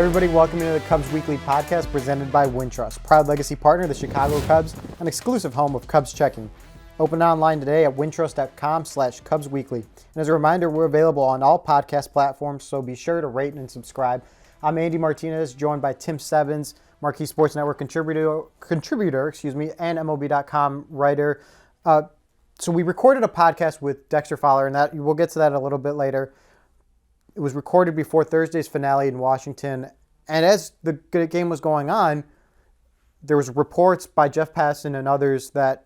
Everybody, welcome to the Cubs Weekly Podcast presented by Wintrust, proud legacy partner of the Chicago Cubs, an exclusive home of Cubs checking. Open online today at wintrust.com/CubsWeekly. And as a reminder, we're available on all podcast platforms, so be sure to rate and subscribe. I'm Andy Martínez, joined by Tim Stebbins, Marquee Sports Network contributor, and MLB.com writer. So we recorded a podcast with Dexter Fowler, and that we'll get to that a little bit later. It was recorded before Thursday's finale in Washington, and as the game was going on, there was reports by Jeff Passan and others that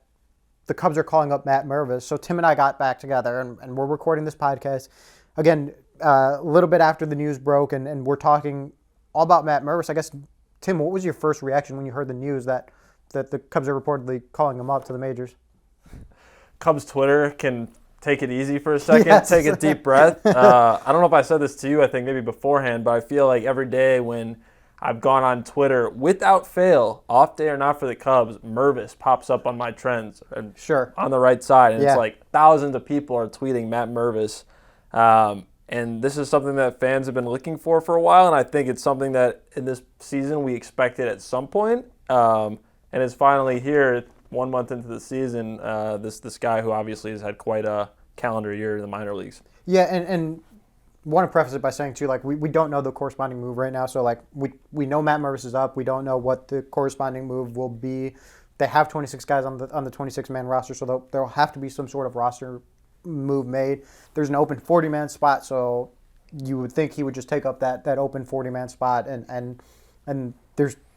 the Cubs are calling up Matt Mervis. So Tim and I got back together, and we're recording this podcast again a little bit after the news broke, and we're talking all about Matt Mervis. I guess, Tim, what was your first reaction when you heard the news that the Cubs are reportedly calling him up to the majors? Cubs Twitter can take it easy for a second, Yes. Take a deep breath. I don't know if I said this to you, I think maybe beforehand, but I feel like every day when I've gone on Twitter, without fail, off day or not for the Cubs, Mervis pops up on my trends. Sure. On the right side. And Yeah. It's like thousands of people are tweeting Matt Mervis. And this is something that fans have been looking for a while, and I think it's something that in this season we expected at some point. And it's finally here 1 month into the season, this guy who obviously has had quite a calendar year in the minor leagues. Yeah, and want to preface it by saying, too, like, we don't know the corresponding move right now. So, like, we know Matt Mervis is up. We don't know what the corresponding move will be. They have 26 guys on the 26-man roster, so there'll have to be some sort of roster move made. There's an open 40-man spot, so you would think he would just take up that open 40-man spot, and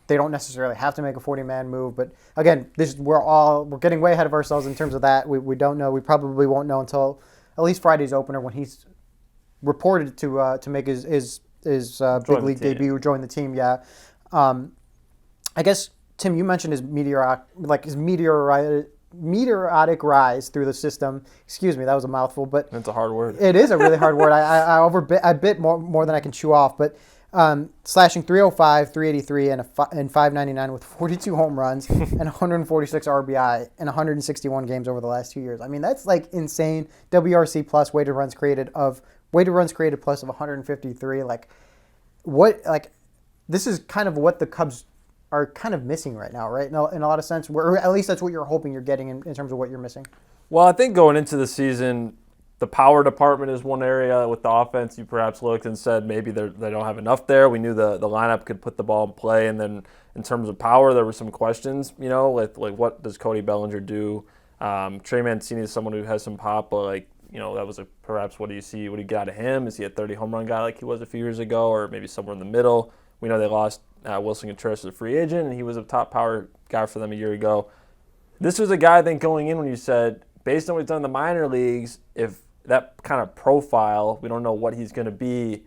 they don't necessarily have to make a 40-man move. But again, we're getting way ahead of ourselves in terms of that. We don't know. We probably won't know until at least Friday's opener, when he's reported to make his big league debut, join the team. Yeah, I guess, Tim, you mentioned his meteoritic rise through the system. Excuse me, that was a mouthful, but It's a hard word. It is a really hard word. I bit more than I can chew off, but slashing 305, 383, and 599 with 42 home runs and 146 RBI in 161 games over the last 2 years. I mean, that's like insane. WRC plus weighted runs created plus of 153. This is kind of what the Cubs are kind of missing right now, right? In a lot of sense, or at least that's what you're hoping you're getting in terms of what you're missing. Well, I think going into the season, the power department is one area with the offense. You perhaps looked and said maybe they don't have enough there. We knew the lineup could put the ball in play. And then in terms of power, there were some questions, like what does Cody Bellinger do? Trey Mancini is someone who has some pop, but that was perhaps what do you get out of him? Is he a 30 home run guy like he was a few years ago, or maybe somewhere in the middle? We know they lost Willson Contreras as a free agent, and he was a top power guy for them a year ago. This was a guy, I think, going in when you said, based on what he's done in the minor leagues, if that kind of profile, we don't know what he's going to be,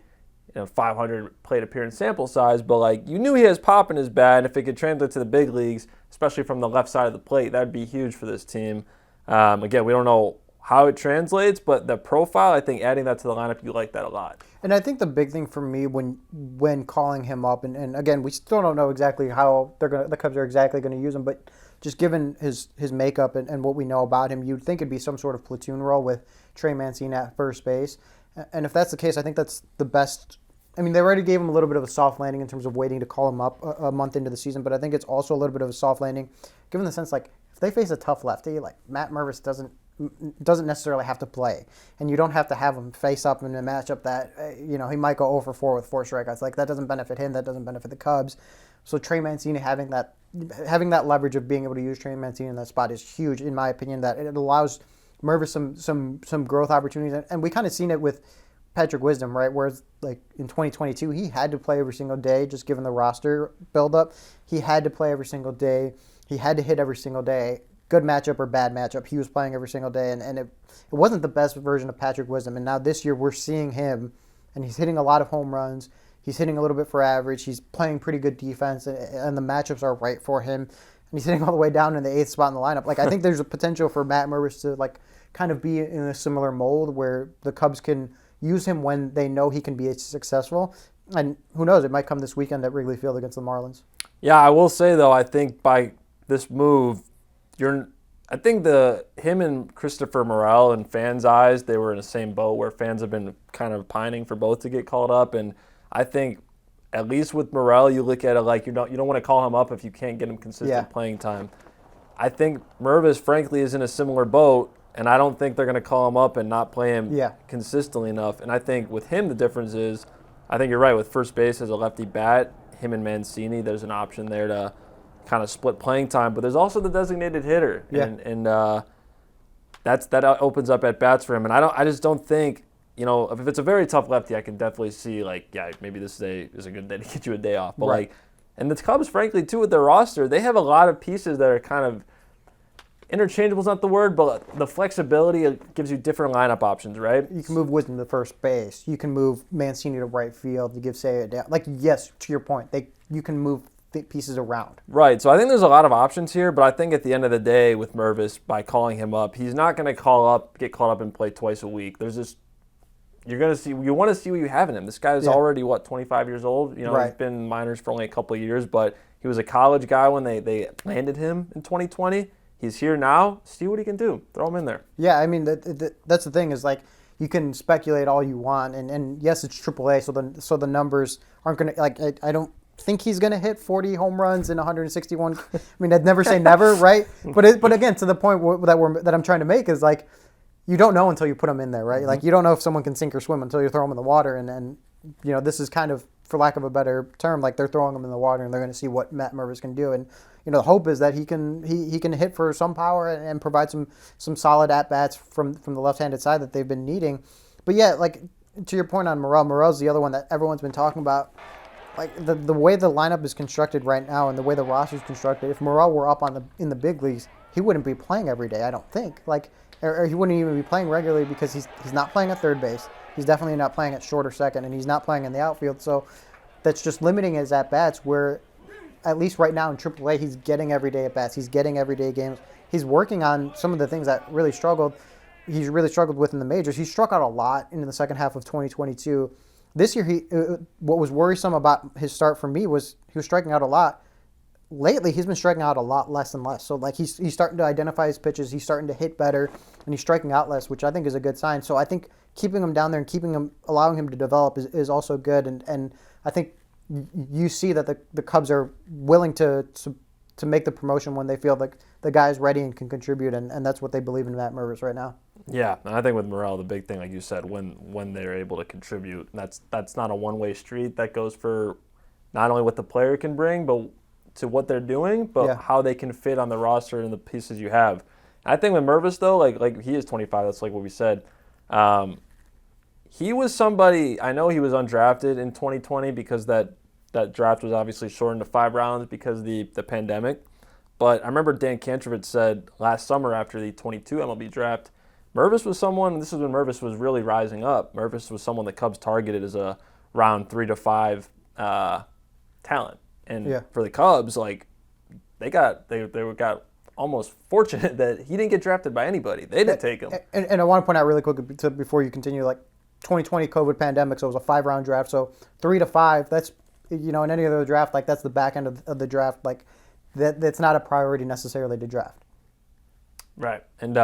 500 plate appearance sample size, but you knew he has pop in his bat, and if it could translate to the big leagues, especially from the left side of the plate, that'd be huge for this team. Again, we don't know how it translates, but the profile, I think adding that to the lineup, you like that a lot. And I think the big thing for me when calling him up, and again, we still don't know exactly how the Cubs are exactly going to use him, but just given his makeup and what we know about him, you'd think it'd be some sort of platoon role with Trey Mancini at first base. And if that's the case, I think that's the best. I mean, they already gave him a little bit of a soft landing in terms of waiting to call him up a month into the season, but I think it's also a little bit of a soft landing, given the sense, if they face a tough lefty, Matt Mervis doesn't necessarily have to play, and you don't have to have him face up in a matchup that he might go 0 for 4 with 4 strikeouts. That doesn't benefit him. That doesn't benefit the Cubs. So Trey Mancini having that leverage of being able to use Trey Mancini in that spot is huge, in my opinion. That it allows Mervis some growth opportunities, and we kind of seen it with Patrick Wisdom, right? Whereas in 2022, he had to play every single day, just given the roster buildup. He had to play every single day. He had to hit every single day. Good matchup or bad matchup, he was playing every single day, and it wasn't the best version of Patrick Wisdom. And now this year we're seeing him, and he's hitting a lot of home runs. He's hitting a little bit for average. He's playing pretty good defense, and the matchups are right for him. And he's hitting all the way down in the 8th spot in the lineup. I think there's a potential for Matt Mervis to kind of be in a similar mold where the Cubs can use him when they know he can be successful. And who knows, it might come this weekend at Wrigley Field against the Marlins. Yeah, I will say, though, I think by this move, I think him and Christopher Morel, in fans' eyes, they were in the same boat where fans have been kind of pining for both to get called up. And I think at least with Morel, you look at it like you don't want to call him up if you can't get him consistent playing time. I think Mervis, frankly, is in a similar boat, and I don't think they're going to call him up and not play him consistently enough. And I think with him, the difference is, I think you're right, with first base as a lefty bat, him and Mancini, there's an option there to kind of split playing time. But there's also the designated hitter, and that opens up at bats for him. And I just don't think, if it's a very tough lefty, I can definitely see maybe this day is a good day to get you a day off. But and the Cubs, frankly, too, with their roster, they have a lot of pieces that are kind of interchangeable is not the word, but the flexibility gives you different lineup options, right? You can move Wisdom to first base. You can move Mancini to right field to give Seiya down. Yes, to your point, you can move pieces around. Right. So I think there's a lot of options here, but I think at the end of the day with Mervis, by calling him up, he's not going to get called up and play twice a week. There's just you want to see what you have in him. This guy is already 25 years old. He's been in minors for only a couple of years, but he was a college guy when they landed him in 2020. He's here now. See what he can do. Throw him in there. Yeah, I mean that's the thing is you can speculate all you want, and yes, it's AAA, so the numbers aren't going to I don't think he's going to hit 40 home runs in 161. I mean, I'd never say never, right? But again, to the point that I'm trying to make is you don't know until you put them in there, right? Mm-hmm. You don't know if someone can sink or swim until you throw them in the water, and this is kind of, for lack of a better term, they're throwing them in the water and they're going to see what Matt Mervis can do. And the hope is that he can hit for some power and provide some solid at bats from the left-handed side that they've been needing. But yeah, to your point on Morel's the other one that everyone's been talking about. The way the lineup is constructed right now and the way the roster is constructed, if Morel were up in the big leagues, he wouldn't be playing every day, I don't think. Or he wouldn't even be playing regularly because he's not playing at third base. He's definitely not playing at short or second, and he's not playing in the outfield. So that's just limiting his at-bats where, at least right now in AAA, he's getting everyday at-bats. He's getting everyday games. He's working on some of the things that he's really struggled with in the majors. He struck out a lot in the second half of 2022. This year, what was worrisome about his start for me was he was striking out a lot. Lately, he's been striking out a lot less and less. So he's starting to identify his pitches. He's starting to hit better, and he's striking out less, which I think is a good sign. So I think keeping him down there and allowing him to develop is also good. And I think you see that the Cubs are willing to make the promotion when they feel like the guy is ready and can contribute, and that's what they believe in Matt Mervis right now. Yeah, and I think with Morel, the big thing, like you said, when they're able to contribute, that's not a one-way street. That goes for not only what the player can bring, but to what they're doing, but how they can fit on the roster and the pieces you have. And I think with Mervis, though, like he is 25. That's like what we said. He was somebody, I know he was undrafted in 2020 because that draft was obviously shortened to 5 rounds because of the pandemic. But I remember Dan Kantrovich said last summer after the 22 MLB draft, Mervis was someone, this is when Mervis was really rising up. Mervis was someone the Cubs targeted as a round 3 to 5 talent. And for the Cubs, they got almost fortunate that he didn't get drafted by anybody. They didn't take him. And I want to point out really quick before you continue, 2020 COVID pandemic, so it was a 5-round draft. So 3 to 5, that's, in any other draft, that's the back end of the draft. That's not a priority necessarily to draft. Right. And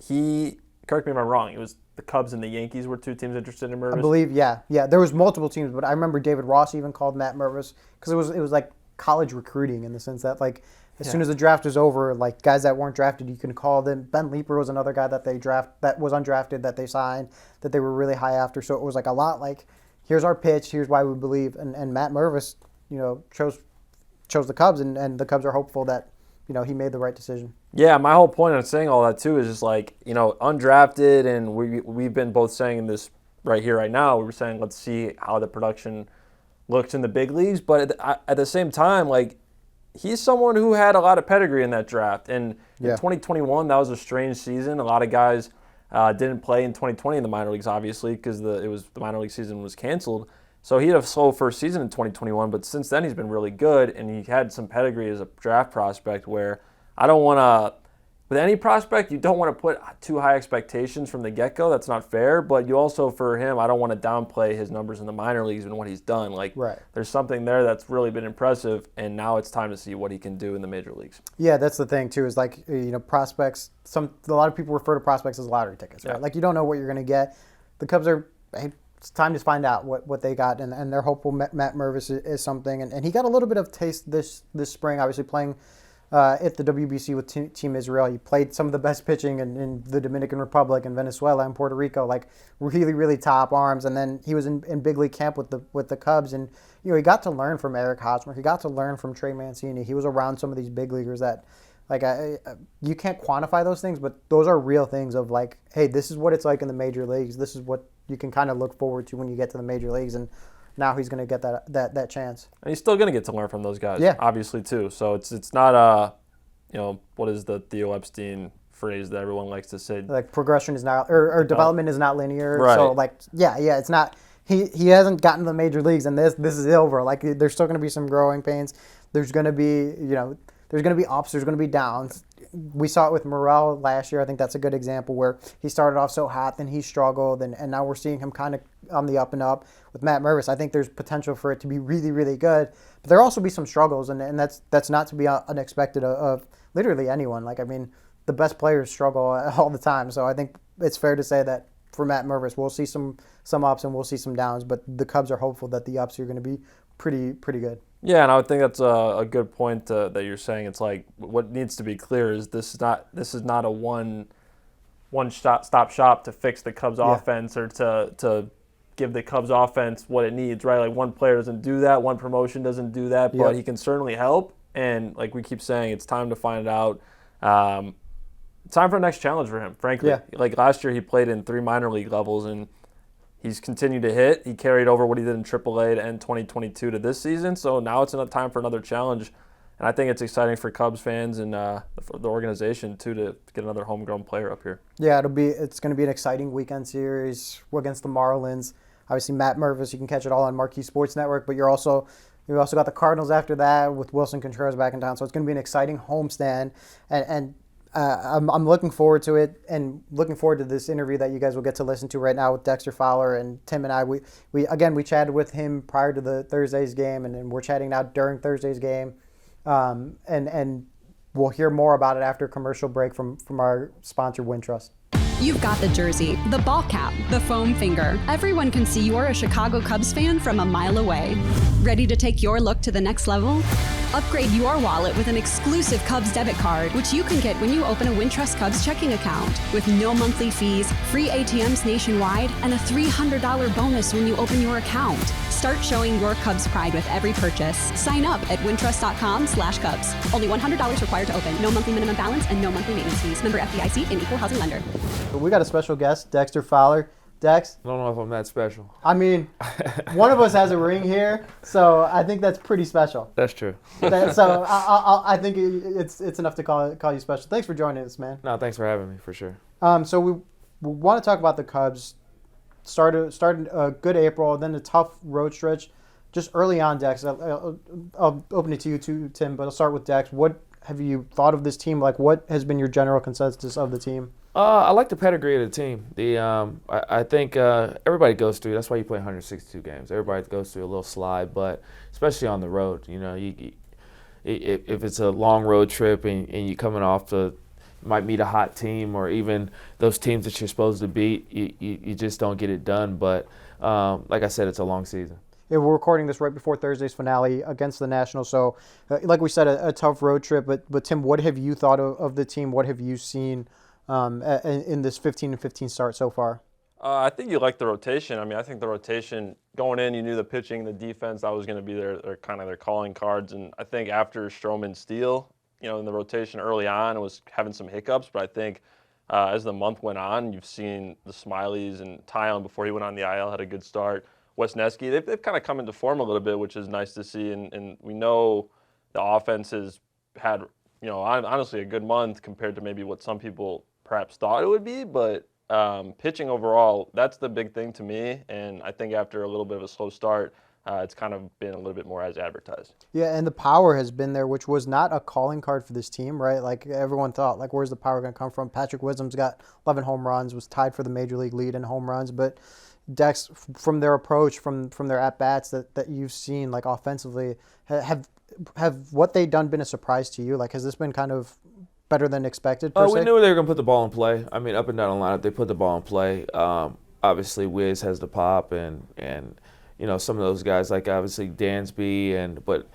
he, correct me if I'm wrong, it was the Cubs and the Yankees were 2 teams interested in Mervis? I believe, yeah. There was multiple teams, but I remember David Ross even called Matt Mervis because it was like college recruiting in the sense that as soon as the draft was over, guys that weren't drafted, you can call them. Ben Leeper was another guy that that was undrafted that they signed that they were really high after. So it was a lot here's our pitch, here's why we believe, and Matt Mervis, chose the Cubs, and the Cubs are hopeful that he made the right decision. Yeah, my whole point on saying all that too is just undrafted, and we've been both saying this right here, right now. We were saying let's see how the production looks in the big leagues, but at the same time, he's someone who had a lot of pedigree in that draft, and in 2021 that was a strange season. A lot of guys didn't play in 2020 in the minor leagues, obviously, because the minor league season was canceled. So he had a slow first season in 2021, but since then he's been really good, and he had some pedigree as a draft prospect where I don't want to, with any prospect, you don't want to put too high expectations from the get-go. That's not fair, but you also, for him, I don't want to downplay his numbers in the minor leagues and what he's done. There's something there that's really been impressive, and now it's time to see what he can do in the major leagues. Yeah, that's the thing, too, is prospects, a lot of people refer to prospects as lottery tickets, right? You don't know what you're going to get. The Cubs are it's time to find out what they got, and they're hopeful Matt Mervis is something. And he got a little bit of taste this spring, obviously playing at the WBC with Team Israel. He played some of the best pitching in the Dominican Republic and Venezuela and Puerto Rico, like really, really top arms. And then he was in big league camp with the Cubs, and he got to learn from Eric Hosmer. He got to learn from Trey Mancini. He was around some of these big leaguers that, like, you can't quantify those things, but those are real things of like, hey, this is what it's like in the major leagues. This is what you can kind of look forward to when you get to the major leagues, and now he's going to get that chance. And he's still going to get to learn from those guys, yeah, obviously, too. So it's not what is the Theo Epstein phrase that everyone likes to say? Like progression is not, or development is not linear. Right. So like, yeah, it's not. He hasn't gotten to the major leagues, and this is over. Like, there's still going to be some growing pains. There's going to be there's going to be ups. There's going to be downs. We saw it with Morel last year. I think that's a good example where he started off so hot, then he struggled, and now we're seeing him kind of on the up and up. With Matt Mervis, I think there's potential for it to be really, really good. But there'll also be some struggles, and that's not to be unexpected of literally anyone. Like, I mean, the best players struggle all the time. So I think it's fair to say that for Matt Mervis, we'll see some ups and we'll see some downs. But the Cubs are hopeful that the ups are going to be pretty good. Yeah, and I would think that's a good point that you're saying. It's like what needs to be clear is this is not a one-stop shop to fix the Cubs offense or to give the Cubs offense what it needs, right? Like one player doesn't do that, one promotion doesn't do that, but he can certainly help. And like we keep saying, it's time to find out. It's time for a next challenge for him, frankly. Yeah. Like last year he played in 3 minor league levels and he's continued to hit. He carried over what he did in AAA to end 2022 to this season. So now it's time for another challenge. And I think it's exciting for Cubs fans and the organization, too, to get another homegrown player up here. Yeah, it's going to be an exciting weekend series against the Marlins. Obviously, Matt Mervis, you can catch it all on Marquee Sports Network, but you also got the Cardinals after that with Willson Contreras back in town. So it's going to be an exciting homestand. And I'm looking forward to it and looking forward to this interview that you guys will get to listen to right now with Dexter Fowler and Tim and I. We chatted with him prior to the Thursday's game, and then we're chatting now during Thursday's game. And we'll hear more about it after a commercial break from our sponsor, Wintrust. You've got the jersey, the ball cap, the foam finger. Everyone can see you're a Chicago Cubs fan from a mile away. Ready to take your look to the next level? Upgrade your wallet with an exclusive Cubs debit card, which you can get when you open a Wintrust Cubs checking account. With no monthly fees, free ATMs nationwide, and a $300 bonus when you open your account. Start showing your Cubs pride with every purchase. Sign up at wintrust.com/Cubs. Only $100 required to open. No monthly minimum balance and no monthly maintenance fees. Member FDIC and equal housing lender. We got a special guest, Dexter Fowler. Dex? I don't know if I'm that special. I mean, one of us has a ring here, so I think that's pretty special. That's true. So I think it's enough to call you special. Thanks for joining us, man. No, thanks for having me, for sure. So we want to talk about the Cubs. Started a good April, then a tough road stretch. Just early on, Dex, I'll open it to you too, Tim, but I'll start with Dex. What have you thought of this team? Like, what has been your general consensus of the team? I like the pedigree of the team. I think everybody goes through. That's why you play 162 games. Everybody goes through a little slide, but especially on the road, if it's a long road trip and you're coming off you might meet a hot team or even those teams that you're supposed to beat, you just don't get it done. But like I said, it's a long season. Yeah, we're recording this right before Thursday's finale against the Nationals. So, like we said, a tough road trip. But Tim, what have you thought of the team? What have you seen in this 15-15 start so far? I think you like the rotation. I mean, I think the rotation going in, you knew the pitching, the defense, that was going to be their kind of their calling cards. And I think after Stroman Steele, in the rotation early on, it was having some hiccups. But I think as the month went on, you've seen the Smileys and Tyon before he went on the IL had a good start. Wesneski, they've kind of come into form a little bit, which is nice to see. And we know the offense has had, honestly a good month compared to maybe what some people perhaps thought it would be. But pitching overall, that's the big thing to me. And I think after a little bit of a slow start, it's kind of been a little bit more as advertised. Yeah, and the power has been there, which was not a calling card for this team, right? Like everyone thought, like where's the power going to come from? Patrick Wisdom's got 11 home runs, was tied for the major league lead in home runs, but Dex, from their approach, from their at-bats that you've seen, like offensively, have what they've done been a surprise to you? Like, has this been kind of better than expected, per se? We knew they were going to put the ball in play. I mean, up and down the lineup, they put the ball in play. obviously Wiz has the pop and some of those guys like obviously Dansby but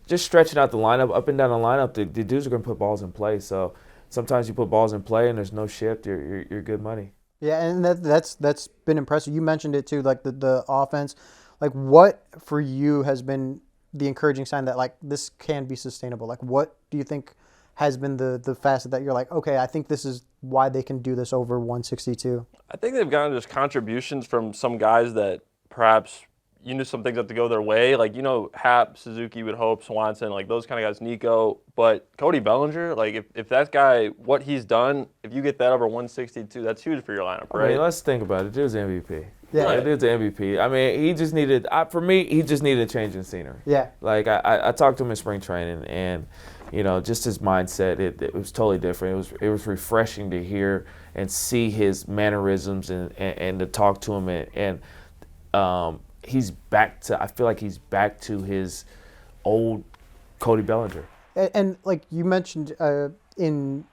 just stretching out the lineup up and down the lineup, the dudes are going to put balls in play. So sometimes you put balls in play and there's no shift, you're good money. Yeah, and that's been impressive. You mentioned it too, like the offense. Like, what for you has been the encouraging sign that like this can be sustainable? Like, what do you think has been the facet that you're like, okay, I think this is why they can do this over 162? I think they've gotten just contributions from some guys that perhaps you knew some things have to go their way. Like, Hap, Suzuki would hope, Swanson, like those kind of guys, Nico. But Cody Bellinger, like if that guy, what he's done, if you get that over 162, that's huge for your lineup, right? I mean, let's think about it. Dude's MVP. Yeah. Right. Dude's an MVP. I mean, he just needed, for me, he just needed a change in scenery. Yeah. Like, I talked to him in spring training, and, just his mindset, it was totally different. It was refreshing to hear and see his mannerisms and to talk to him. And he's back to, I feel like he's back to his old Cody Bellinger. And like you mentioned in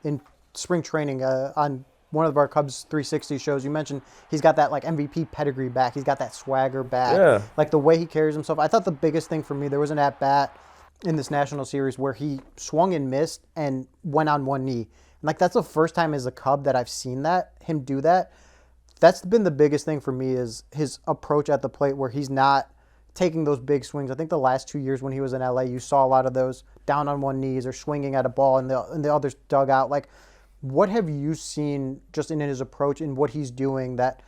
spring training on one of our Cubs 360 shows, you mentioned he's got that like MVP pedigree back. He's got that swagger back. Yeah. Like the way he carries himself. I thought the biggest thing for me, there was an at-bat in this national series where he swung and missed and went on one knee. And like that's the first time as a Cub that I've seen him do that. That's been the biggest thing for me is his approach at the plate where he's not taking those big swings. I think the last 2 years when he was in LA, you saw a lot of those down on one knees or swinging at a ball and the others dug out. Like, what have you seen just in his approach and what he's doing that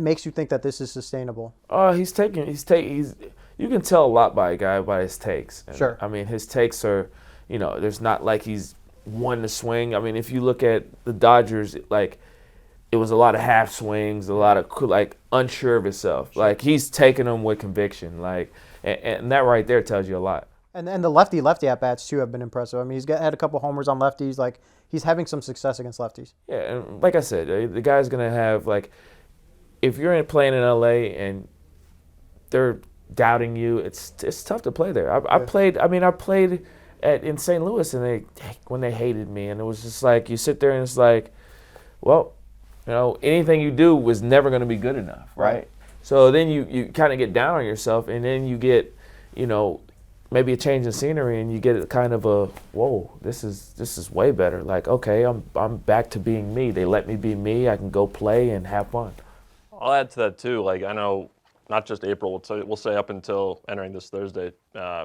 makes you think that this is sustainable? You can tell a lot by a guy by his takes. And, Sure. I mean, his takes are, there's not like he's won the swing. I mean, if you look at the Dodgers, like, it was a lot of half swings, a lot of like unsure of himself. Like he's taking them with conviction, like, and that right there tells you a lot. And the lefty at bats too have been impressive. I mean, had a couple homers on lefties. Like he's having some success against lefties. Yeah, and like I said, the guy's gonna have like, if you're playing in LA and they're doubting you, it's tough to play there. I played in St. Louis and when they hated me, and it was just like you sit there and it's like, well. Anything you do was never going to be good enough, right? So then you kind of get down on yourself, and then you get, maybe a change in scenery, and you get kind of a, whoa, this is way better. Like, okay, I'm back to being me. They let me be me. I can go play and have fun. I'll add to that too. Like I know, not just April. We'll say up until entering this Thursday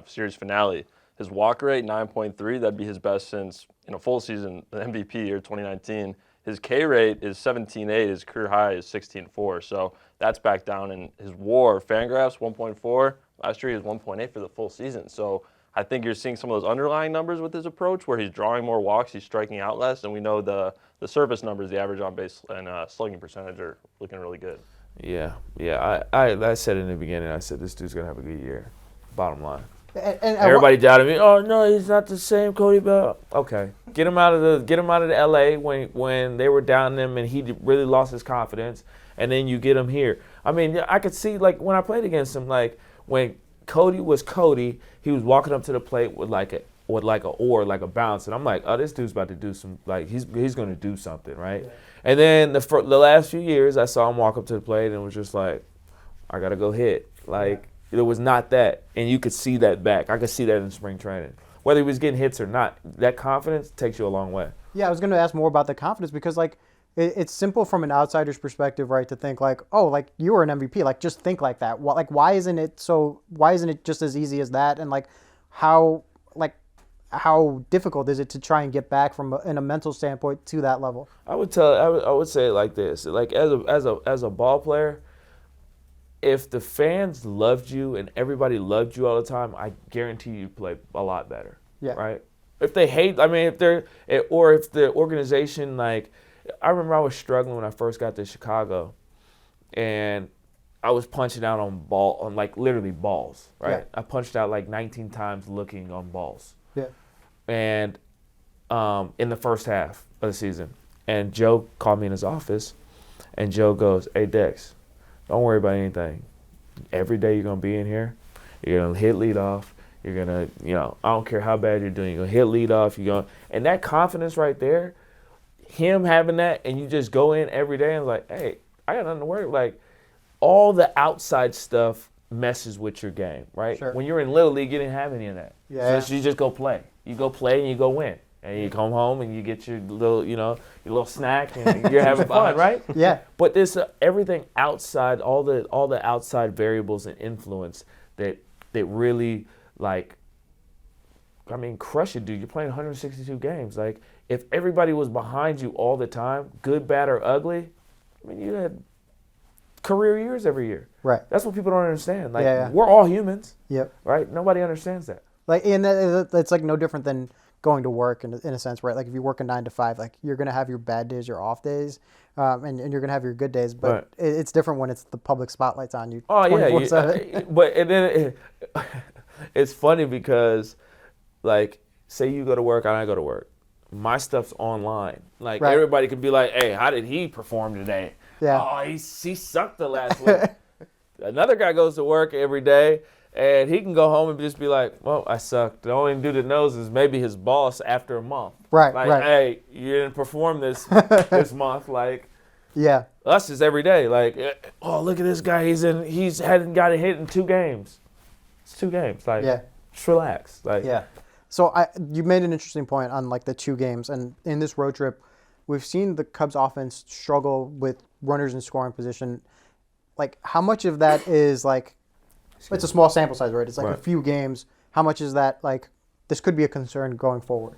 series finale, his walk rate 9.3. That'd be his best since full season MVP year 2019. His K rate is 17.8. His career high is 16.4. So that's back down. And his WAR, Fangraphs 1.4. Last year he was 1.8 for the full season. So I think you're seeing some of those underlying numbers with his approach, where he's drawing more walks, he's striking out less, and we know the surface numbers, the average on base and slugging percentage are looking really good. Yeah. I said in the beginning, I said this dude's gonna have a good year. Bottom line. And everybody doubted me. Oh no, he's not the same Cody Bell. Okay, get him out of the LA when they were down them and he really lost his confidence, and then you get him here. I mean, I could see like when I played against him, like when Cody was Cody, he was walking up to the plate with like a bounce, and I'm like, oh, this dude's about to do some, like he's going to do something, right? Yeah. And then the last few years, I saw him walk up to the plate and it was just like, I gotta go hit, like. Yeah. It was not that, and you could see that back. I could see that in spring training. Whether he was getting hits or not, that confidence takes you a long way. Yeah, I was going to ask more about the confidence because, like, it's simple from an outsider's perspective, right, to think like, oh, like you were an MVP, like just think like that. Why isn't it just as easy as that? And like, how difficult is it to try and get back from in a mental standpoint to that level? I would say it like this: like as a ball player. If the fans loved you and everybody loved you all the time, I guarantee you'd play a lot better. Yeah. Right? If they hate, if the organization, like, I remember I was struggling when I first got to Chicago, and I was punching out on like literally balls, right? Yeah. I punched out like 19 times looking on balls. Yeah. And in the first half of the season, and Joe called me in his office, and Joe goes, "Hey Dex, don't worry about anything. Every day you're going to be in here, you're going to hit leadoff. You're going to, I don't care how bad you're doing, you're going to hit leadoff. And that confidence right there, him having that, and you just go in every day and like, hey, I got nothing to worry. Like, all the outside stuff messes with your game, right? Sure. When you're in Little League, you didn't have any of that. Yeah. So you just go play. You go play and you go win. And you come home and you get your little, your little snack and you're having fun, right? Yeah. But there's everything outside, all the outside variables and influence that really, like, crush it, dude. You're playing 162 games. Like, if everybody was behind you all the time, good, bad, or ugly, you had career years every year. Right. That's what people don't understand. Like, Yeah. we're all humans. Yep. Right? Nobody understands that. Like, and it's like no different than going to work in a sense, right? Like, if you work a 9 to 5, like, you're gonna have your bad days, your off days, and you're gonna have your good days. But Right. it's different when it's the public spotlight's on you. Oh yeah. 24/7. But and then it's funny because, like, say you go to work and I go to work, my stuff's online. Like, Right. everybody could be like, "Hey, how did he perform today?" Yeah. Oh, he sucked the last week. Another guy goes to work every day, and he can go home and just be like, "Well, I sucked." The only dude that knows is maybe his boss after a month. Right, Like, right. "Hey, you didn't perform this month." Like, Yeah. us is every day. Like, "Oh, look at this guy. He's hadn't got a hit in 2 games. It's 2 games. Like, Yeah. just relax." Like, Yeah. So you made an interesting point on, like, the 2 games, and in this road trip, we've seen the Cubs offense struggle with runners in scoring position. Like, how much of that is, like, it's a small sample size, right? It's like Right. a few games. How much is that, like, this could be a concern going forward?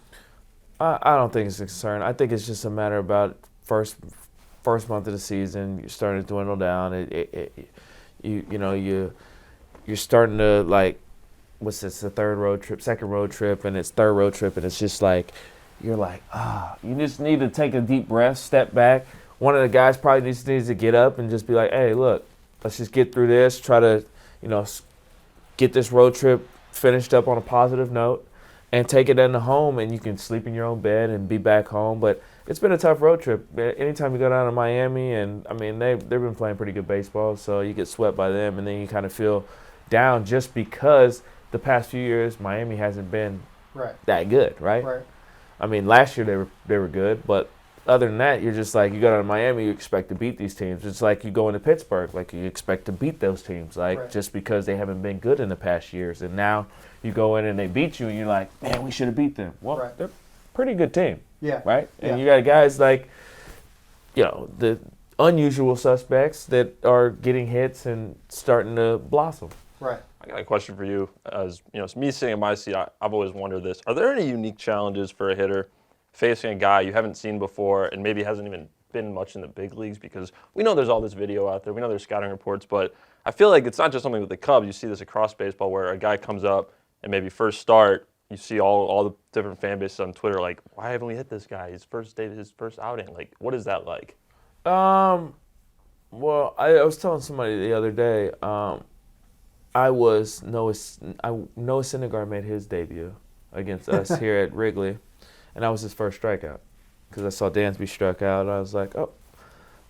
I don't think it's a concern. I think it's just a matter about first month of the season. You're starting to dwindle down. You're starting to, like, what's this? The second road trip, and it's third road trip, and it's just like you're like, you just need to take a deep breath, step back. One of the guys probably needs to get up and just be like, "Hey, look, let's just get through this. Try to, get this road trip finished up on a positive note, and take it into home, and you can sleep in your own bed and be back home." But it's been a tough road trip. Anytime you go down to Miami, and they've been playing pretty good baseball, so you get swept by them, and then you kind of feel down just because the past few years Miami hasn't been that good, right? Right. Last year they were good, but other than that, you're just like, you go down to Miami, you expect to beat these teams. It's like you go into Pittsburgh, like you expect to beat those teams, like Right. just because they haven't been good in the past years. And now you go in and they beat you, and you're like, "Man, we should have beat them." Well, Right. they're a pretty good team, Yeah. right? Yeah. And you got guys like, the unusual suspects that are getting hits and starting to blossom. Right. I got a question for you. As me sitting in my seat, I've always wondered this: are there any unique challenges for a hitter facing a guy you haven't seen before and maybe hasn't even been much in the big leagues? Because we know there's all this video out there, we know there's scouting reports, but I feel like it's not just something with the Cubs. You see this across baseball where a guy comes up and maybe first start, you see all the different fan bases on Twitter like, "Why haven't we hit this guy? His first outing." Like, what is that like? Well, I was telling somebody the other day, Noah Syndergaard made his debut against us here at Wrigley, and that was his first strikeout because I saw Dansby struck out, and I was like, "Oh."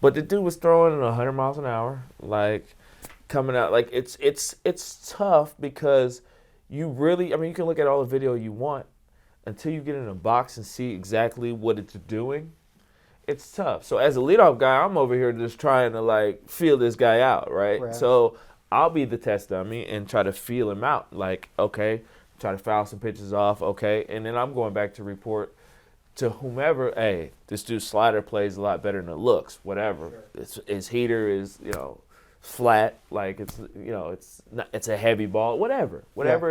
But the dude was throwing at 100 miles an hour, like coming out. Like, it's tough because you really, you can look at all the video you want until you get in a box and see exactly what it's doing. It's tough. So as a leadoff guy, I'm over here just trying to, like, feel this guy out, right? Right. So I'll be the test dummy and try to feel him out. Like, okay, try to foul some pitches off, okay, and then I'm going back to report to whomever, "Hey, this dude's slider plays a lot better than it looks, whatever. Sure. His heater is, flat, like it's a heavy ball, whatever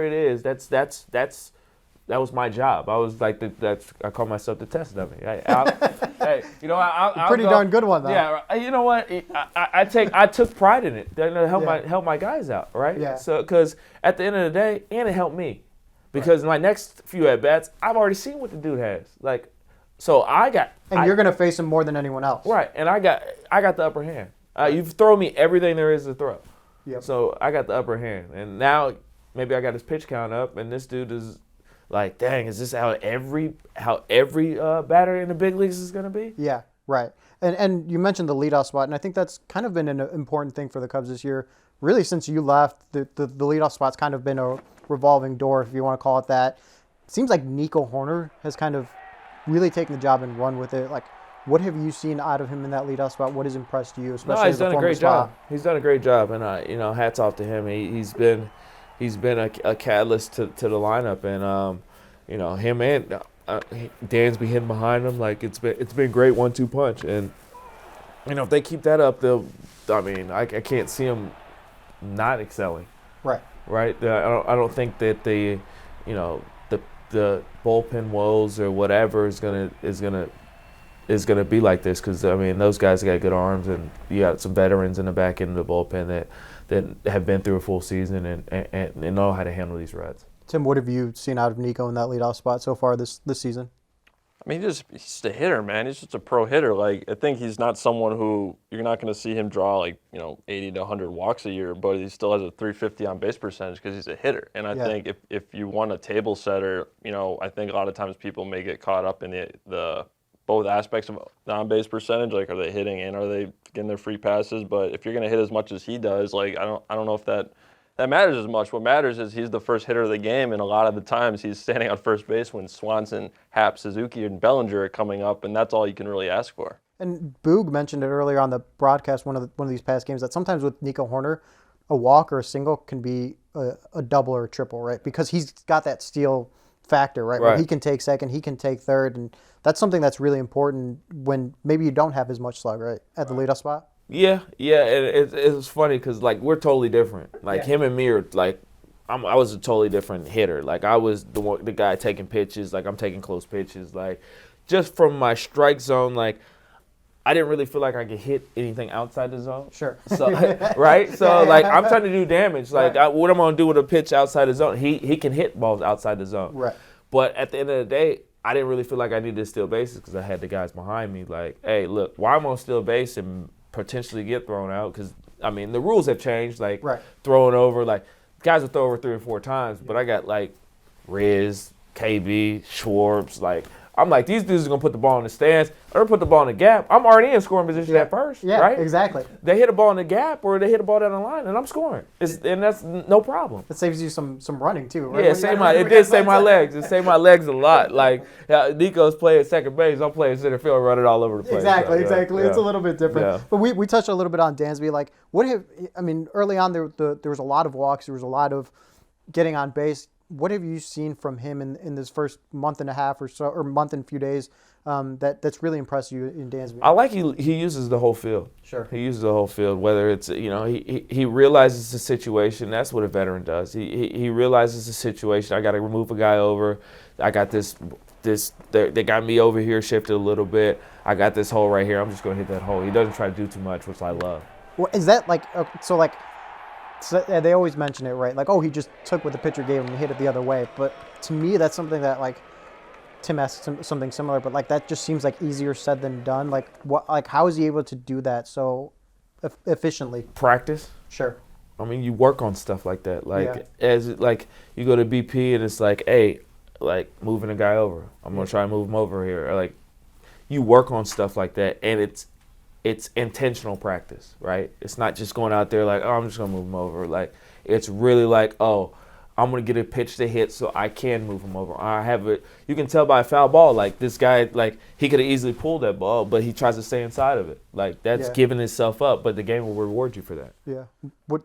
it is. That was my job. I was like I call myself the test dummy. I'll Pretty darn good one, though. Yeah, you know what? I took pride in it. To help my guys out, right? Yeah. So because at the end of the day, and it helped me, because in my next few at bats, I've already seen what the dude has. Like, so You're going to face him more than anyone else. right, and I got the upper hand. You've thrown me everything there is to throw. Yep. So I got the upper hand, and now maybe I got his pitch count up, and this dude is like, "Dang, is this how every batter in the big leagues is going to be?" Yeah, right. And you mentioned the leadoff spot, and I think that's kind of been an important thing for the Cubs this year. Really, since you left, the leadoff spot's kind of been a revolving door, if you want to call it that. It seems like Nico Horner has kind of really taken the job and run with it. Like, What have you seen out of him in that leadoff spot? What has impressed you, especially No, he's as a done a former great spot? job. He's done a great job, and hats off to him. He's been a catalyst to the lineup, and him and Dansby hitting behind him. Like it's been great 1-2 punch, and if they keep that up, I can't see them not excelling. Right. Right. I don't think that the bullpen woes or whatever is gonna be like this, because those guys got good arms, and you got some veterans in the back end of the bullpen that have been through a full season and know how to handle these reds. Tim, what have you seen out of Nico in that leadoff spot so far this season? I mean, he's just a hitter, man. He's just a pro hitter. Like, I think he's not someone who you're not going to see him draw 80 to 100 walks a year, but he still has a 350 on base percentage because he's a hitter. And I think if you want a table setter, I think a lot of times people may get caught up in the both aspects of on base percentage, like are they hitting and are they getting their free passes? But if you're going to hit as much as he does, like I don't know if that matters as much. What matters is he's the first hitter of the game, and a lot of the times he's standing on first base when Swanson, Happ, Suzuki, and Bellinger are coming up, and that's all you can really ask for. And Boog mentioned it earlier on the broadcast, one of these past games, that sometimes with Nico Hoerner, a walk or a single can be a double or a triple, right? Because he's got that steal factor, right? Where he can take second, he can take third, and that's something that's really important when maybe you don't have as much slug, right, at the leadoff spot. Yeah, and it's funny because we're totally different. Him and me are I was a totally different hitter. I was the guy taking pitches, I'm taking close pitches. Just from my strike zone, I didn't really feel like I could hit anything outside the zone. Sure. So right. So I'm trying to do damage. What I'm gonna do with a pitch outside the zone? He can hit balls outside the zone. Right. But at the end of the day, I didn't really feel like I needed to steal bases because I had the guys behind me. Hey, look, why am I gonna steal base and potentially get thrown out? Because the rules have changed. Throwing over, guys will throw over 3 or 4 times, but I got Riz, KB, Schwartz, I'm these dudes are going to put the ball in the stands or put the ball in the gap. I'm already in scoring position at first, right? Exactly. They hit a ball in the gap or they hit a ball down the line, and I'm scoring. And that's no problem. It saves you some running, too, right? Yeah, it did save my legs. It saved my legs a lot. Nico's playing second base, I'm playing center field, running all over the place. Exactly. Yeah. It's a little bit different. Yeah. But we touched a little bit on Dansby. Early on there was a lot of walks. There was a lot of getting on base. What have you seen from him in this first month and a half or so, or month and a few days, that's really impressed you in Dansby? I like he uses the whole field. Sure. He uses the whole field, whether it's, he realizes the situation. That's what a veteran does. He realizes the situation. I got to remove a guy over. I got this they got me over here shifted a little bit. I got this hole right here. I'm just going to hit that hole. He doesn't try to do too much, which I love. Well, is that so they always mention it, right? He just took what the pitcher gave him and hit it the other way. But to me, that's something that Tim asked something similar, but that just seems easier said than done. How is he able to do that so efficiently? Practice. Sure. You work on stuff like that. As you go to BP and it's hey, moving a guy over. I'm gonna try and move him over here. You work on stuff like that, and it's intentional practice, right? It's not just going out there I'm just going to move him over. It's really I'm going to get a pitch to hit so I can move him over. I have it. You can tell by a foul ball, this guy, he could have easily pulled that ball, but he tries to stay inside of it. That's giving himself up, but the game will reward you for that. Yeah.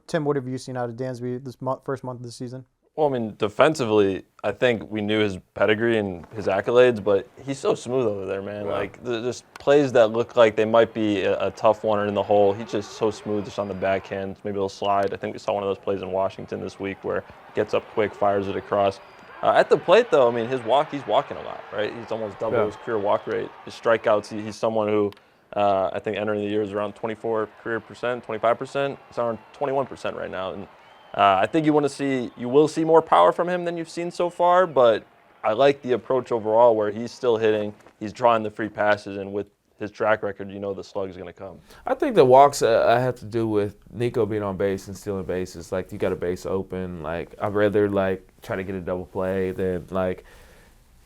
Tim, what have you seen out of Dansby this first month of the season? Well, defensively, I think we knew his pedigree and his accolades, but he's so smooth over there, man. Yeah. Just plays that look like they might be a tough one or in the hole. He's just so smooth just on the backhand. Maybe he'll slide. I think we saw one of those plays in Washington this week where he gets up quick, fires it across. At the plate, though, he's walking a lot, right? He's almost double his career walk rate. His strikeouts, he's someone who I think entering the year is around 24% career, 25%. It's around 21% right now. And I think you will see more power from him than you've seen so far, but I like the approach overall where he's still hitting, he's drawing the free passes, and with his track record, the slug is going to come. I think the walks I have to do with Nico being on base and stealing bases. You got a base open. I'd rather try to get a double play than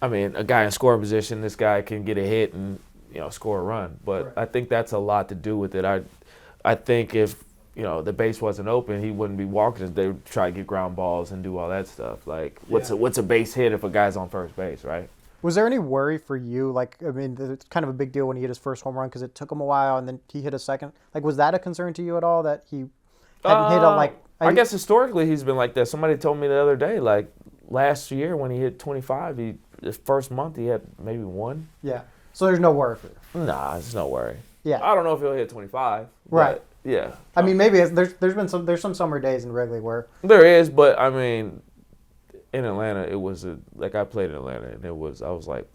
a guy in scoring position. This guy can get a hit and score a run, but right. I think that's a lot to do with it. I think if the base wasn't open, he wouldn't be walking. They would try to get ground balls and do all that stuff. What's a base hit if a guy's on first base, right? Was there any worry for you? Like, I mean, it's kind of a big deal when he hit his first home run because it took him a while, and then he hit a second. Like, was that a concern to you at all that he hadn't hit a like? I guess historically he's been like that. Somebody told me the other day, like last year when he hit 25, his first month he had maybe one. Yeah. So there's no worry for you. Nah, there's no worry. Yeah. I don't know if he'll hit 25. Right. Yeah. I mean, maybe there's some summer days in Wrigley where there is, but I mean, in Atlanta it was like I played in Atlanta and I was like, it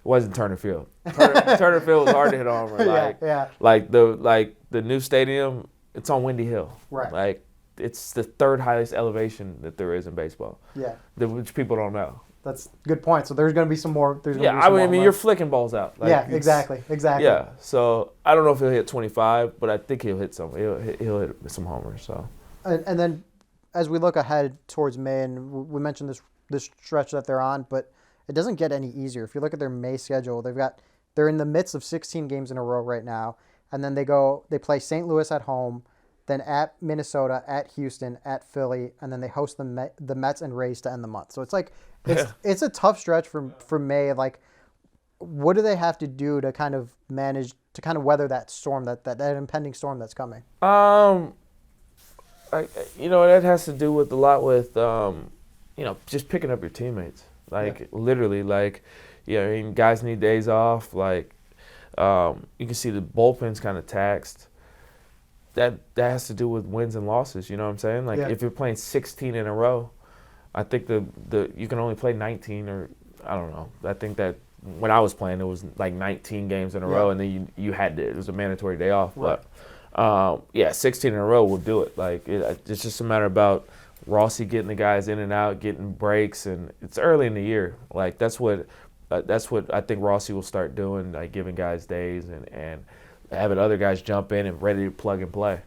wasn't Turner Field. Turner Field was hard to hit a home run. Like the new stadium, it's on Windy Hill. Right. Like it's the third highest elevation that there is in baseball. Yeah. Which people don't know. That's a good point. So there's going to be some more. I mean, you're flicking balls out. Like, yeah, exactly. Yeah. So I don't know if he'll hit 25, but I think he'll hit some. He'll hit some homers. So. And then, as we look ahead towards May, and we mentioned this stretch that they're on, but it doesn't get any easier. If you look at their May schedule, they're in the midst of 16 games in a row right now, and then they play St. Louis at home, then at Minnesota, at Houston, at Philly, and then they host the Mets and Rays to end the month. So it's like it's a tough stretch for May. Like, what do they have to do to kind of manage to kind of weather that storm, that impending storm that's coming? That has to do with a lot with just picking up your teammates. Literally, I mean, guys need days off. Like, you can see the bullpen's kind of taxed. That has to do with wins and losses. You know what I'm saying? Like, if you're playing 16 in a row, I think you can only play 19 or I don't know. I think that when I was playing, it was like 19 games in a row, and then you had to. It was a mandatory day off. Right. But 16 in a row will do it. Like, it's just a matter about Rossi getting the guys in and out, getting breaks, and it's early in the year. Like, that's what I think Rossi will start doing, like giving guys days and having other guys jump in and ready to plug and play.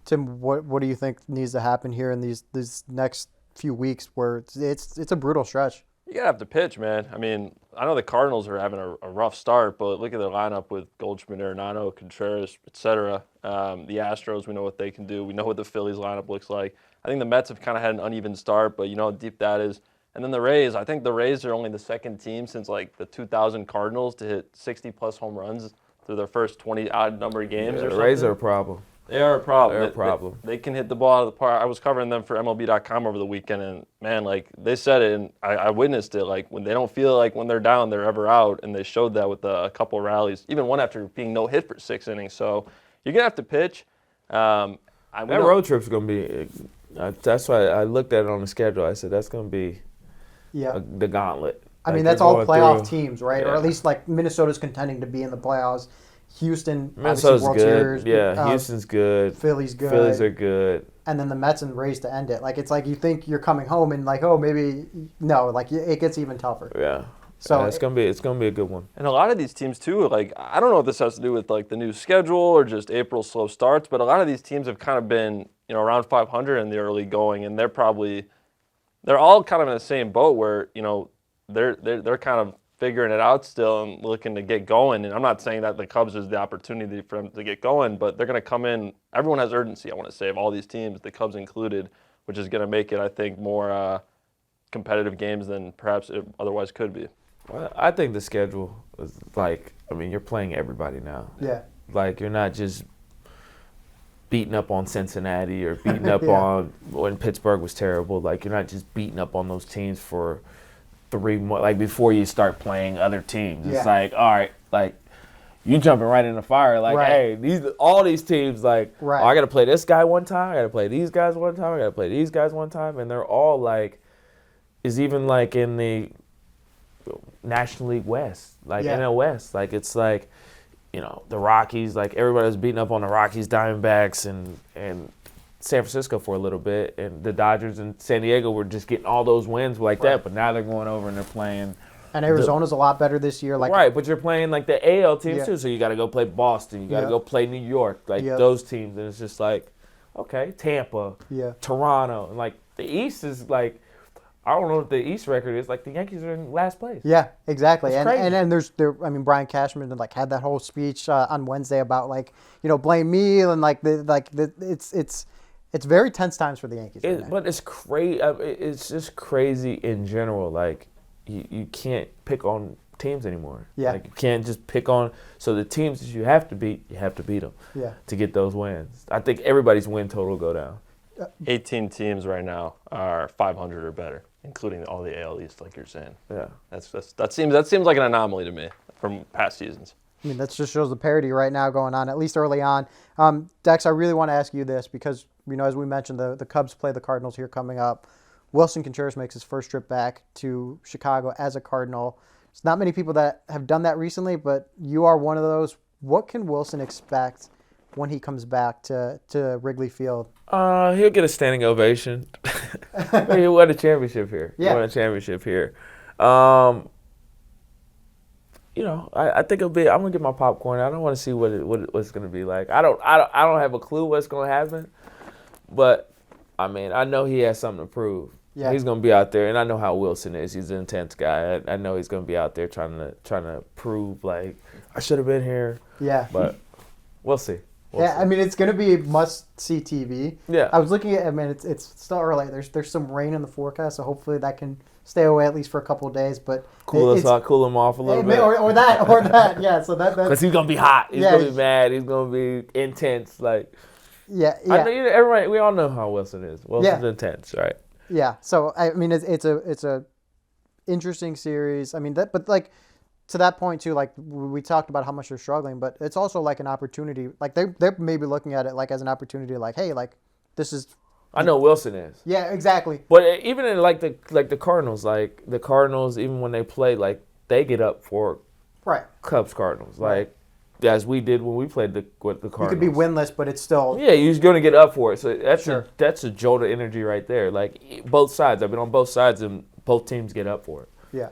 Tim, what do you think needs to happen here in these next few weeks where it's a brutal stretch? You gotta have to pitch, man. I mean, I know the Cardinals are having a rough start, but look at their lineup with Goldschmidt, Arenado, Contreras, etc. The Astros, we know what they can do. We know what the Phillies lineup looks like. I think the Mets have kind of had an uneven start, but you know how deep that is. And then the Rays, I think the Rays are only the second team since like the 2000 Cardinals to hit 60-plus home runs through their first 20 odd number of games. The Rays are a problem. They are a problem. They're a problem. They can hit the ball out of the park. I was covering them for MLB.com over the weekend, and man, like they said it, and I witnessed it. Like when they don't feel like when they're down, they're ever out, and they showed that with a couple rallies, even one after being no hit for 6 innings. So you're gonna have to pitch. That road trip's gonna be. That's why I looked at it on the schedule. I said that's gonna be the gauntlet. I mean, that's all playoff teams, right? Yeah. Or at least like Minnesota's contending to be in the playoffs. Houston, Minnesota's World good. Series. Houston's good. Philly's good. Phillies are good. And then the Mets and Rays to end it. Like, it's like you think you're coming home and like, like it gets even tougher. Yeah. So it's gonna be a good one. And a lot of these teams too, like I don't know if this has to do with like the new schedule or just April slow starts, but a lot of these teams have kind of been around 500 in the early going, and they're all kind of in the same boat where they're kind of figuring it out still and looking to get going. And I'm not saying that the Cubs is the opportunity for them to get going, but they're going to come in. Everyone has urgency, I want to say, of all these teams, the Cubs included, which is going to make it, I think, more competitive games than perhaps it otherwise could be. Well, I think the schedule is you're playing everybody now. Yeah. Like, you're not just beating up on Cincinnati or beating up on when Pittsburgh was terrible. Like, you're not just beating up on those teams for 3 months, like before you start playing other teams. It's like, all right, like you jumping right in the fire. Like, hey, all these teams, like, oh, I got to play this guy one time. I got to play these guys one time. I got to play these guys one time, and they're all like, is even like in the National League West, like NL West, like it's like, the Rockies, like everybody was beating up on the Rockies, Diamondbacks, and San Francisco for a little bit, and the Dodgers and San Diego were just getting all those wins like that, but now they're going over and they're playing. And Arizona's a lot better this year. Right, but you're playing like the AL teams too, so you got to go play Boston, you got to go play New York, like those teams, and it's just like, okay, Tampa, Toronto, and like the East is like, I don't know what the East record is. Like the Yankees are in last place. Yeah, exactly. It's crazy. And Brian Cashman had that whole speech on Wednesday about like, blame me, and it's very tense times for the Yankees. But it's crazy. It's just crazy in general. Like, you can't pick on teams anymore. Yeah. Like you can't just pick on. So the teams that you have to beat them. Yeah. To get those wins. I think everybody's win total will go down. 18 teams right now are 500 or better, including all the AL East, like you're saying. Yeah. That seems like an anomaly to me from past seasons. I mean, that just shows the parity right now going on, at least early on. Dex, I really want to ask you this because, as we mentioned, the Cubs play the Cardinals here coming up. Willson Contreras makes his first trip back to Chicago as a Cardinal. There's not many people that have done that recently, but you are one of those. What can Willson expect when he comes back to Wrigley Field? He'll get a standing ovation. He won a championship here. Yeah. He won a championship here. I think it'll be. I'm gonna get my popcorn. I don't want to see what it's gonna be like. I don't have a clue what's gonna happen, but I mean, I know he has something to prove. Yeah. He's gonna be out there, and I know how Willson is. He's an intense guy. I know he's gonna be out there trying to prove like I should have been here. Yeah. But we'll see. We'll see. I mean, it's going to be must-see TV. Yeah. I was looking at, it's still early. There's some rain in the forecast, so hopefully that can stay away at least for a couple of days. But cool him off a little bit. Or that. Yeah, so that's... Because he's going to be hot. He's Yeah. going to be mad. He's going to be intense. Like, Yeah. I know, everybody, we all know how Willson is. Wilson's Yeah. intense, right? Yeah, so, I mean, it's a interesting series. I mean, but, like, to that point, too, like, we talked about how much they're struggling, but it's also, like, an opportunity. Like, they're maybe looking at it, like, as an opportunity, like, hey, like, this is... I know Willson is. Yeah, exactly. But even in, the Cardinals, even when they play, like, they get up for Right. Cubs-Cardinals. Like, as we did when we played with the Cardinals. You could be winless, but it's still... Yeah, you're going to get up for it. So Sure. that's a jolt of energy right there. Like, both sides. I've been on both sides, and both teams get up for it. Yeah.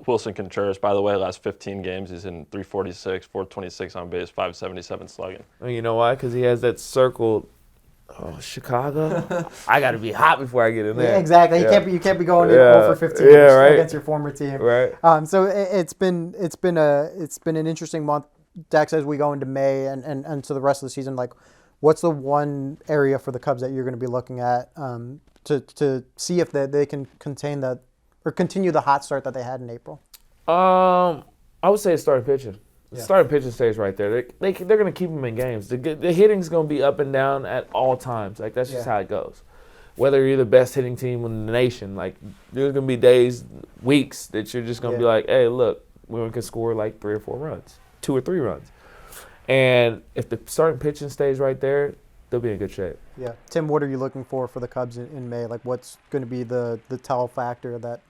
Willson Contreras, by the way, last 15 games, he's in 346, 426 on base, 577 slugging. And you know why? Because he has that circled, Chicago. I got to be hot before I get in there. Yeah, exactly. Yeah. You can't be going 0 for 15 right. against your former team. Right. So it's been an interesting month, Dex, as we go into May and to the rest of the season. Like, what's the one area for the Cubs that you're going to be looking at to see if they can continue the hot start that they had in April? I would say it's starting pitching. Yeah. Starting pitching stays right there. They're going to keep them in games. The hitting's going to be up and down at all times. Like, that's just how it goes. Whether you're the best hitting team in the nation, like, there's going to be days, weeks that you're just going to be like, hey, look, we can score like 3 or 4 runs, 2 or 3 runs. And if the starting pitching stays right there, they'll be in good shape. Yeah. Tim, what are you looking for the Cubs in May? Like, what's going to be the tell factor that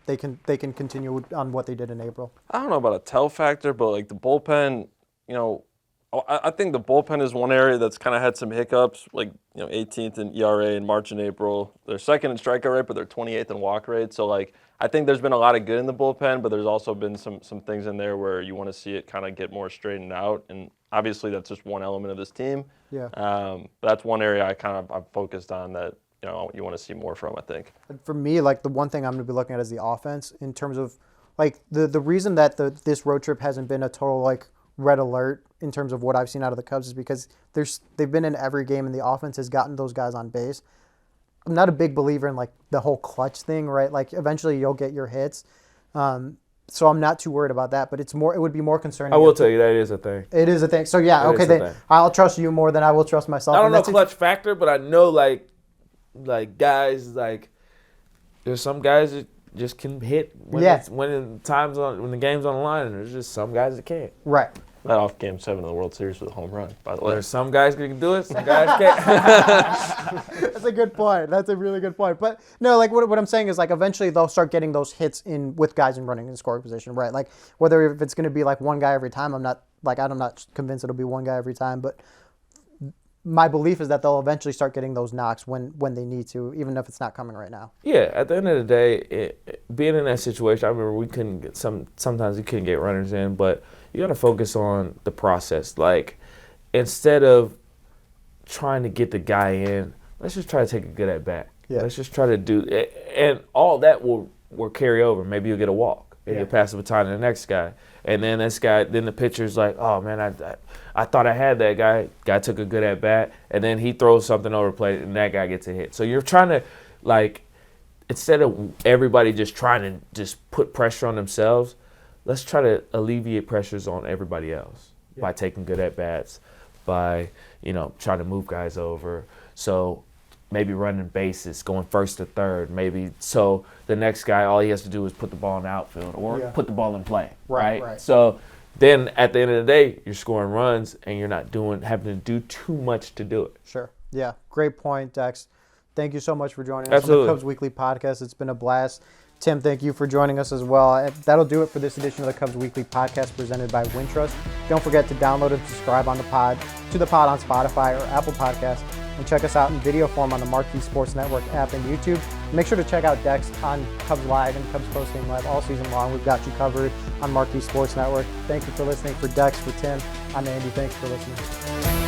they can continue on what they did in April? I don't know about a tell factor, but like the bullpen, I think the bullpen is one area that's kind of had some hiccups, like 18th in ERA in March and April. They're second in strikeout rate, but they're 28th in walk rate. So like I think there's been a lot of good in the bullpen, but there's also been some things in there where you want to see it kind of get more straightened out. And obviously that's just one element of this team. Yeah. But that's one area I'm focused on that you want to see more from, I think. For me, like, the one thing I'm going to be looking at is the offense in terms of, like, the reason that this road trip hasn't been a total, like, red alert in terms of what I've seen out of the Cubs is because they've been in every game and the offense has gotten those guys on base. I'm not a big believer in, like, the whole clutch thing, right? Like, eventually you'll get your hits. So I'm not too worried about that, but it would be more concerning. I will tell you that is a thing. It is a thing. So, yeah, okay, then I'll trust you more than I will trust myself. I don't know clutch factor, but I know, like guys, like, there's some guys that just can hit when the game's on the line, and there's just some guys that can't. Right. That off Game 7 of the World Series with a home run, by the way. There's some guys that can do it, some guys can't. That's a good point. That's a really good point. But no, like what I'm saying is, like, eventually they'll start getting those hits in with guys in running in scoring position, right? Like, whether if it's going to be like one guy every time, I'm not convinced it'll be one guy every time, but my belief is that they'll eventually start getting those knocks when they need to, even if it's not coming right now. Yeah, at the end of the day, being in that situation, I remember we couldn't get sometimes we couldn't get runners in, but you got to focus on the process. Like, instead of trying to get the guy in, let's just try to take a good at bat. Yeah. Let's just try to do it, and all that will carry over. Maybe you'll get a walk, and you'll pass the baton to the next guy, and then then the pitcher's like, oh man, I thought I had that guy. Guy took a good at bat, and then he throws something over plate, and that guy gets a hit. So you're trying to, like, instead of everybody just trying to just put pressure on themselves, let's try to alleviate pressures on everybody else by taking good at-bats, by, trying to move guys over. So maybe running bases, going first to third, maybe so the next guy, all he has to do is put the ball in the outfield or put the ball in play, right? So then at the end of the day, you're scoring runs and you're not having to do too much to do it. Sure. Yeah. Great point, Dex. Thank you so much for joining us Absolutely. on the Cubs Weekly Podcast. It's been a blast. Tim, thank you for joining us as well. And that'll do it for this edition of the Cubs Weekly Podcast presented by Wintrust. Don't forget to download and subscribe to the pod on Spotify or Apple Podcasts, and check us out in video form on the Marquee Sports Network app and YouTube. Make sure to check out Dex on Cubs Live and Cubs Post Game Live all season long. We've got you covered on Marquee Sports Network. Thank you for listening. For Dex, for Tim, I'm Andy. Thanks for listening.